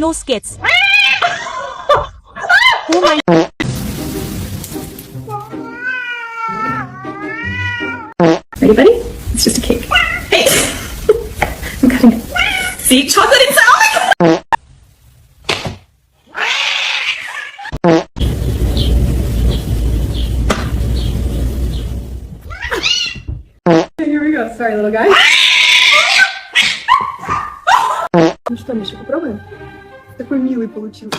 no skits. Oh my. Ready, buddy? It's just a cake. Hey! I'm cutting it. See? Chocolate inside! Oh my god! Here we go. Sorry, little guy. Ну что, Миша, попробуем? Такой милый получился.